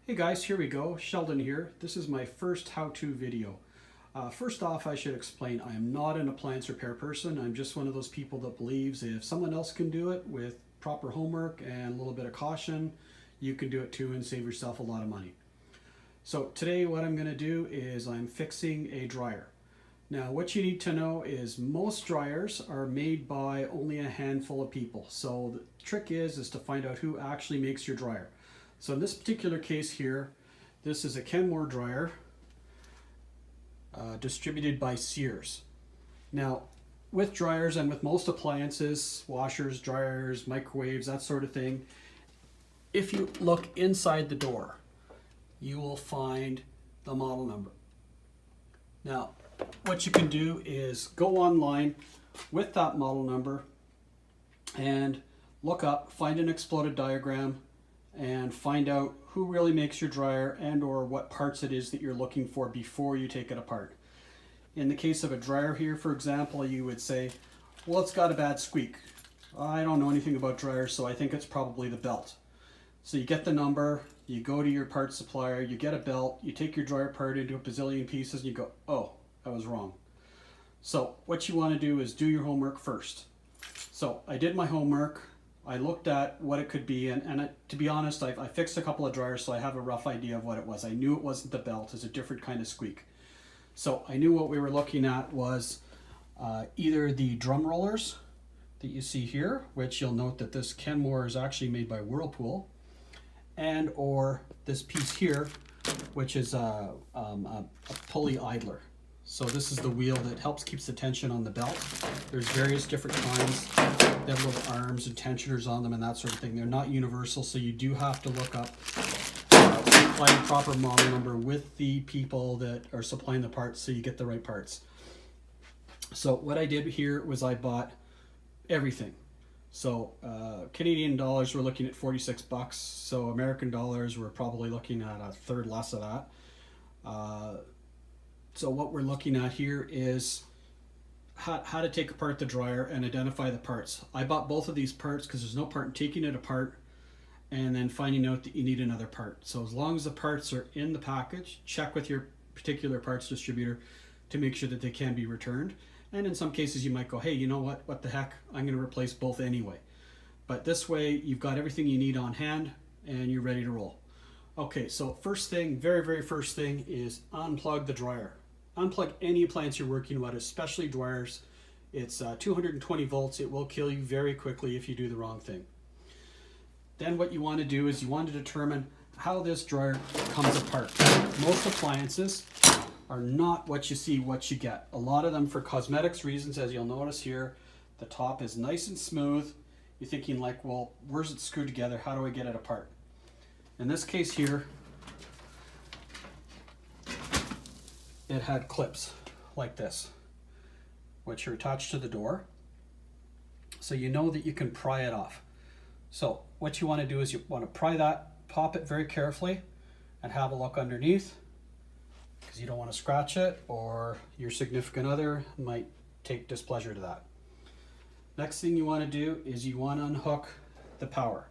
Hey guys, here we go. Sheldon here. This is my first how-to video. First off, I should explain I am not an appliance repair person. I'm just one of those people that believes if someone else can do it with proper homework and a little bit of caution, you can do it too and save yourself a lot of money. So today what I'm going to do is I'm fixing a dryer. Now what you need to know is most dryers are made by only a handful of people. So the trick is to find out who actually makes your dryer. So in this particular case here, this is a Kenmore dryer distributed by Sears. Now with dryers and with most appliances, washers, dryers, microwaves, that sort of thing, if you look inside the door, you will find the model number. Now what you can do is go online with that model number and look up, find an exploded diagram, and find out who really makes your dryer and or what parts it is that you're looking for before you take it apart. In the case of a dryer here, for example, you would say, well, it's got a bad squeak. I don't know anything about dryers, so I think it's probably the belt. So you get the number, you go to your parts supplier, you get a belt, you take your dryer part into a bazillion pieces and you go, oh, I was wrong. So what you want to do is do your homework first. So I did my homework. I looked at what it could be, and to be honest, I fixed a couple of dryers, so I have a rough idea of what it was. I knew it wasn't the belt, it's a different kind of squeak. So I knew what we were looking at was either the drum rollers that you see here, which you'll note that this Kenmore is actually made by Whirlpool, and or this piece here, which is a pulley idler. So this is the wheel that helps keeps the tension on the belt. There's various different kinds. They have little arms and tensioners on them and that sort of thing. They're not universal, so you do have to look up supply the proper model number with the people that are supplying the parts so you get the right parts. So what I did here was I bought everything. So Canadian dollars, we're looking at 46 bucks. So American dollars, we're probably looking at a third less of that. So what we're looking at here is how to take apart the dryer and identify the parts. I bought both of these parts because there's no part in taking it apart and then finding out that you need another part. So as long as the parts are in the package, check with your particular parts distributor to make sure that they can be returned. And in some cases you might go, hey, you know what the heck, I'm going to replace both anyway. But this way you've got everything you need on hand and you're ready to roll. Okay, so first thing, very first thing is unplug the dryer. Unplug any appliance you're working with, especially dryers. It's 220 volts. It will kill you very quickly if you do the wrong thing. Then what you want to do is you want to determine how this dryer comes apart. Most appliances are not what you see, what you get. A lot of them, for cosmetics reasons, as you'll notice here, the top is nice and smooth. You're thinking like, well, where's it screwed together? How do I get it apart? In this case here, it had clips like this, which are attached to the door. So you know that you can pry it off. So what you want to do is you want to pry that, pop it very carefully, and have a look underneath, because you don't want to scratch it or your significant other might take displeasure to that. Next thing you want to do is you want to unhook the power.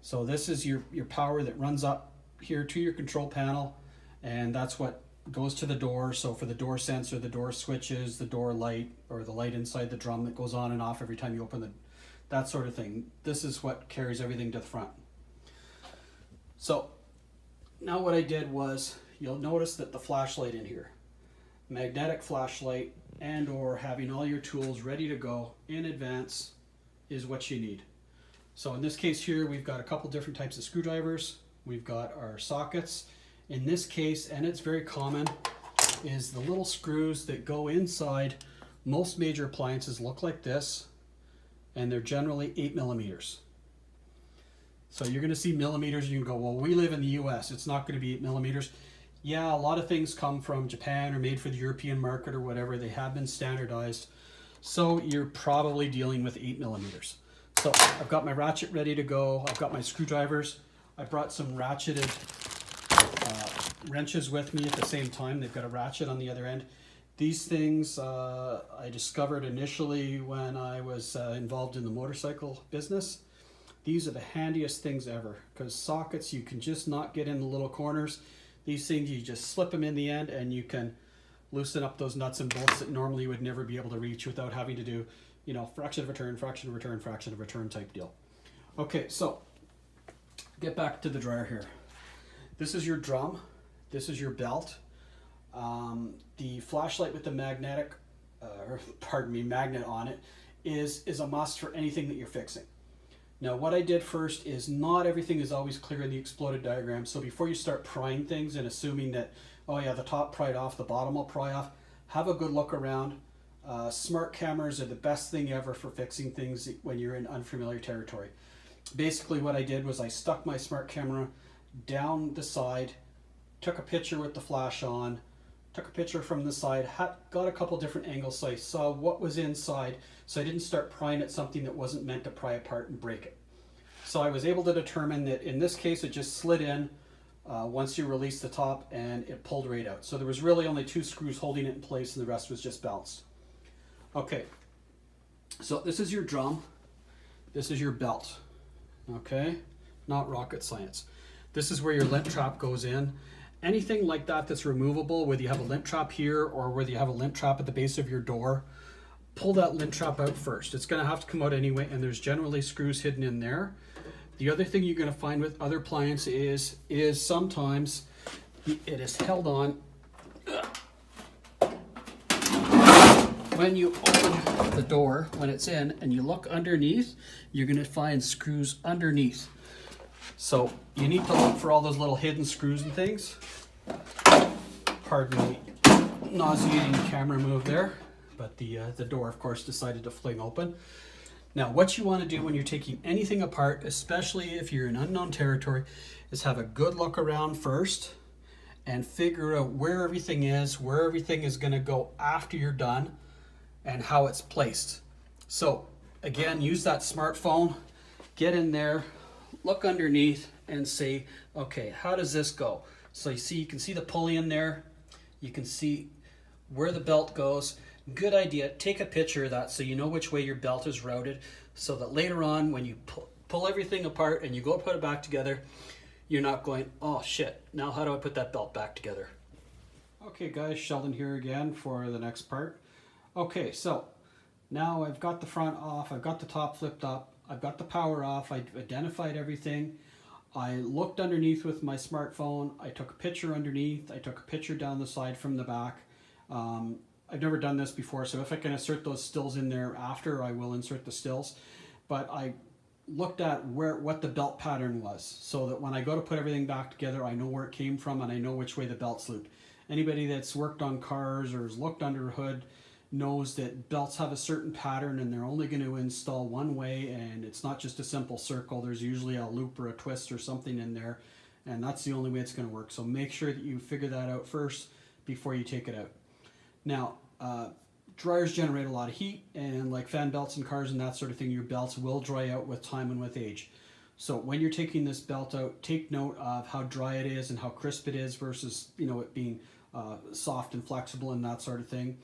So this is your power that runs up here to your control panel, and that's what goes to the door. So for the door sensor, the door switches, the door light, or the light inside the drum that goes on and off every time you open that sort of thing. This is what carries everything to the front. So now what I did was, you'll notice that the flashlight in here, magnetic flashlight and or having all your tools ready to go in advance is what you need. So in this case here, we've got a couple different types of screwdrivers. We've got our sockets. In this case, and it's very common, is the little screws that go inside. Most major appliances look like this, and they're generally 8 millimeters. So you're going to see millimeters, you can go, well, we live in the US, it's not going to be 8 millimeters. Yeah, a lot of things come from Japan or made for the European market or whatever. They have been standardized. So you're probably dealing with 8 millimeters. So I've got my ratchet ready to go. I've got my screwdrivers. I brought some ratcheted wrenches with me at the same time. They've got a ratchet on the other end. These things I discovered initially when I was involved in the motorcycle business. These are the handiest things ever, because sockets you can just not get in the little corners. These things you just slip them in the end and you can loosen up those nuts and bolts that normally you would never be able to reach without having to do, you know, fraction of a turn, fraction of a turn, fraction of a turn type deal. Okay, so get back to the dryer here. This is your drum. This is your belt. The flashlight with the magnet on it is a must for anything that you're fixing. Now what I did first is not everything is always clear in the exploded diagram, so before you start prying things and assuming that, oh yeah, the top pried off, the bottom will pry off, have a good look around. Smart cameras are the best thing ever for fixing things when you're in unfamiliar territory. Basically what I did was I stuck my smart camera down the side, took a picture with the flash on, took a picture from the side, got a couple different angles so I saw what was inside, so I didn't start prying at something that wasn't meant to pry apart and break it. So I was able to determine that in this case it just slid in once you release the top and it pulled right out. So there was really only 2 screws holding it in place and the rest was just balanced. Okay, so this is your drum, this is your belt, okay? Not rocket science. This is where your lint trap goes in. Anything like that that's removable, whether you have a lint trap here or whether you have a lint trap at the base of your door, pull that lint trap out first. It's going to have to come out anyway, and there's generally screws hidden in there. The other thing you're going to find with other appliances is sometimes it is held on. When you open the door, when it's in, and you look underneath, you're going to find screws underneath. So you need to look for all those little hidden screws and things. Pardon me, nauseating camera move there, but the door, of course, decided to fling open. Now, what you want to do when you're taking anything apart, especially if you're in unknown territory, is have a good look around first and figure out where everything is going to go after you're done, and how it's placed. So again, use that smartphone, get in there, look underneath and say, okay, how does this go? So you can see the pulley in there. You can see where the belt goes. Good idea, take a picture of that so you know which way your belt is routed, so that later on when you pull everything apart and you go put it back together, you're not going, oh shit, now how do I put that belt back together? Okay guys, Sheldon here again for the next part. Okay, so now I've got the front off, I've got the top flipped up, I've got the power off, I've identified everything. I looked underneath with my smartphone, I took a picture underneath, I took a picture down the side from the back. I've never done this before, so if I can insert those stills in there after, I will insert the stills. But I looked at what the belt pattern was, so that when I go to put everything back together, I know where it came from and I know which way the belt's looped. Anybody that's worked on cars or has looked under a hood knows that belts have a certain pattern and they're only going to install one way, and it's not just a simple circle. There's usually a loop or a twist or something in there, and that's the only way it's going to work. So make sure that you figure that out first before you take it out. Now, dryers generate a lot of heat, and like fan belts in cars and that sort of thing, your belts will dry out with time and with age. So when you're taking this belt out, take note of how dry it is and how crisp it is versus, you know, it being soft and flexible and that sort of thing.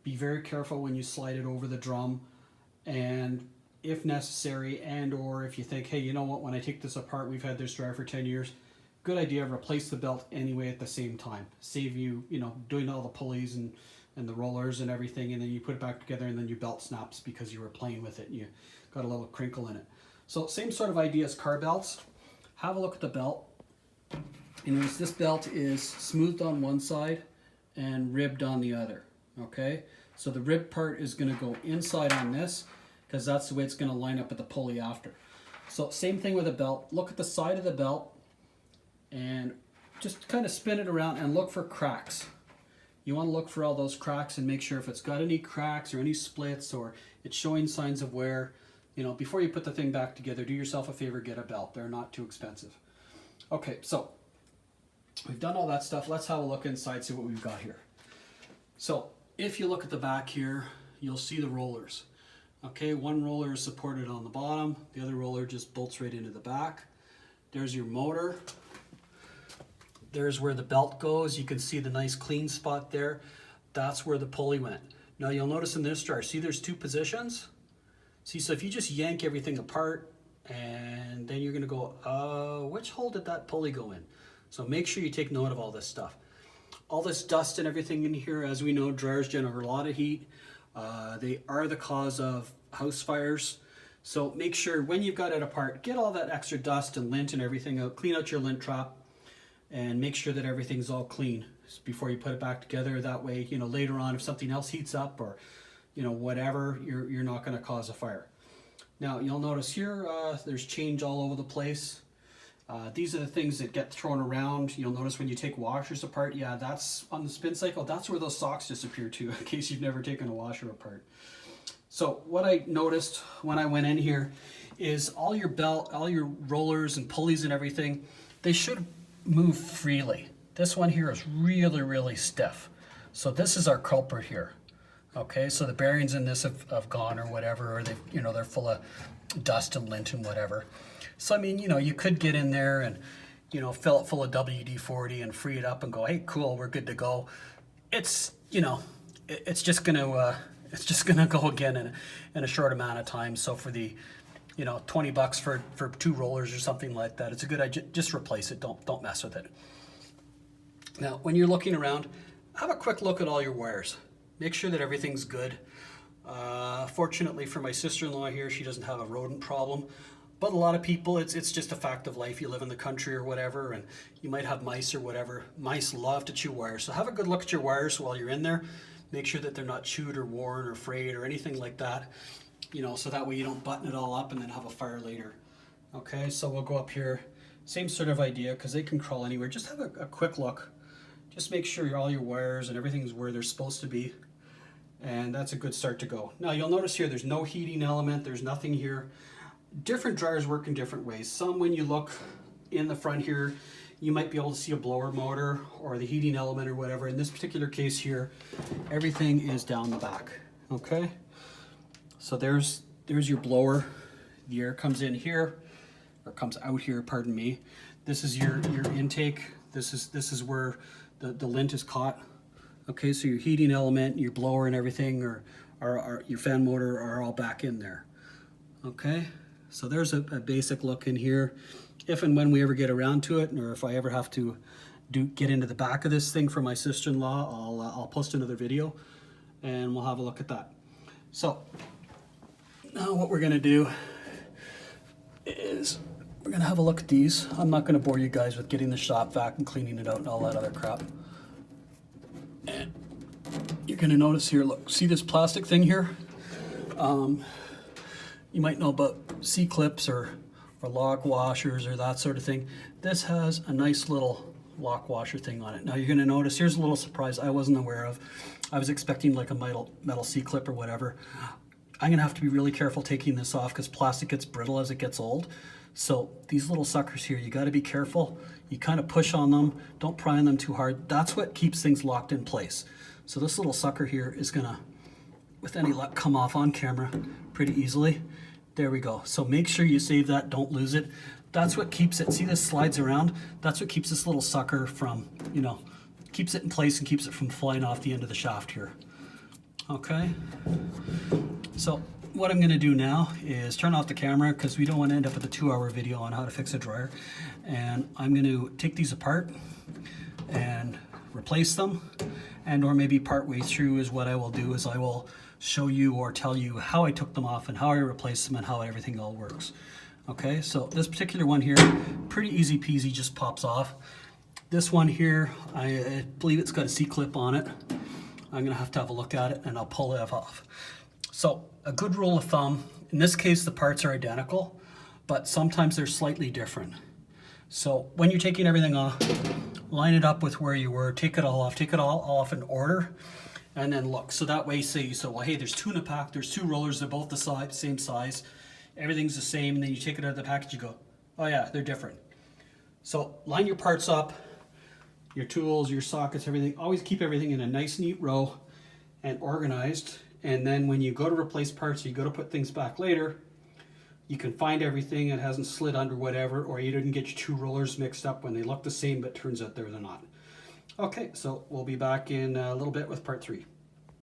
Be very careful when you slide it over the drum, and if necessary, and or if you think, hey, you know what, when I take this apart, we've had this dryer for 10 years, good idea, replace the belt anyway at the same time. Save you, you know, doing all the pulleys and the rollers and everything, and then you put it back together and then your belt snaps because you were playing with it and you got a little crinkle in it. So same sort of idea as car belts. Have a look at the belt. And this belt is smoothed on one side and ribbed on the other. Okay, so the rib part is going to go inside on this because that's the way it's going to line up at the pulley after. So same thing with a belt. Look at the side of the belt and just kind of spin it around and look for cracks. You want to look for all those cracks and make sure if it's got any cracks or any splits or it's showing signs of wear. You know, before you put the thing back together, do yourself a favor, get a belt. They're not too expensive. Okay, so we've done all that stuff. Let's have a look inside, see what we've got here. So if you look at the back here, you'll see the rollers. Okay, one roller is supported on the bottom, the other roller just bolts right into the back. There's your motor. There's where the belt goes. You can see the nice clean spot there. That's where the pulley went. Now you'll notice in this dryer, see there's 2 positions? See, so if you just yank everything apart and then you're going to go, which hole did that pulley go in? So make sure you take note of all this stuff. All this dust and everything in here, as we know, dryers generate a lot of heat. They are the cause of house fires. So make sure when you've got it apart, get all that extra dust and lint and everything out, clean out your lint trap, and make sure that everything's all clean before you put it back together. That way, you know, later on if something else heats up or, you know, whatever, you're not going to cause a fire. Now you'll notice here there's change all over the place. These are the things that get thrown around. You'll notice when you take washers apart, yeah, that's on the spin cycle, that's where those socks disappear to, in case you've never taken a washer apart. So what I noticed when I went in here is all your belt, all your rollers and pulleys and everything, they should move freely. This one here is really, really stiff. So this is our culprit here. Okay, so the bearings in this have gone or whatever, or they're full of dust and lint and whatever. So I mean, you know, you could get in there and, you know, fill it full of WD-40 and free it up and go, hey, cool, we're good to go. It's, you know, it's just gonna go again in a short amount of time. So for the, you know, $20 for 2 rollers or something like that, it's a good idea. Just replace it. Don't mess with it. Now, when you're looking around, have a quick look at all your wires. Make sure that everything's good. Fortunately for my sister-in-law here, she doesn't have a rodent problem. But a lot of people, it's just a fact of life. You live in the country or whatever, and you might have mice or whatever. Mice love to chew wires. So have a good look at your wires while you're in there. Make sure that they're not chewed or worn or frayed or anything like that. You know, so that way you don't button it all up and then have a fire later. Okay, so we'll go up here. Same sort of idea, because they can crawl anywhere. Just have a quick look. Just make sure all your wires and everything's where they're supposed to be. And that's a good start to go. Now you'll notice here there's no heating element. There's nothing here. Different dryers work in different ways. Some, when you look in the front here, you might be able to see a blower motor or the heating element or whatever. In this particular case here, everything is down the back. Okay, so there's your blower. The air comes in here, or comes out here, pardon me. This is your intake. This is where the lint is caught. Okay, so your heating element, your blower and everything, or your fan motor are all back in there. Okay, so there's a basic look in here. If and when we ever get around to it, or if I ever have to get into the back of this thing for my sister-in-law, I'll post another video and we'll have a look at that. So now what we're gonna do is we're gonna have a look at these. I'm not gonna bore you guys with getting the shop vac and cleaning it out and all that other crap. And you're gonna notice here, look, see this plastic thing here? You might know about C-clips or lock washers or that sort of thing. This has a nice little lock washer thing on it. Now you're gonna notice, here's a little surprise I wasn't aware of. I was expecting like a metal C-clip or whatever. I'm gonna have to be really careful taking this off because plastic gets brittle as it gets old. So these little suckers here, you gotta be careful. You kind of push on them, don't pry on them too hard. That's what keeps things locked in place. So this little sucker here is gonna, with any luck, come off on camera pretty easily. There we go. So make sure you save that, don't lose it. That's what keeps it, see this slides around? That's what keeps this little sucker from, you know, keeps it in place and keeps it from flying off the end of the shaft here. Okay, so what I'm gonna do now is turn off the camera because we don't want to end up with a 2-hour video on how to fix a dryer. And I'm gonna take these apart and replace them, and or maybe part way through is what I will do is I will show you or tell you how I took them off and how I replaced them and how everything all works. Okay, so this particular one here, pretty easy peasy, just pops off. This one here, I believe it's got a C-clip on it. I'm gonna have to have a look at it and I'll pull it off. So a good rule of thumb, in this case the parts are identical, but sometimes they're slightly different. So when you're taking everything off, line it up with where you were, take it all off in order, and then look. So that way, say, so well, hey, there's 2 in a pack, there's 2 rollers, they're both the same size, everything's the same, and then you take it out of the package, you go, oh yeah, they're different. So line your parts up, your tools, your sockets, everything. Always keep everything in a nice, neat row and organized. And then when you go to replace parts, you go to put things back later, you can find everything, it hasn't slid under whatever, or you didn't get your 2 rollers mixed up when they look the same, but turns out they're not. Okay, so we'll be back in a little bit with part 3.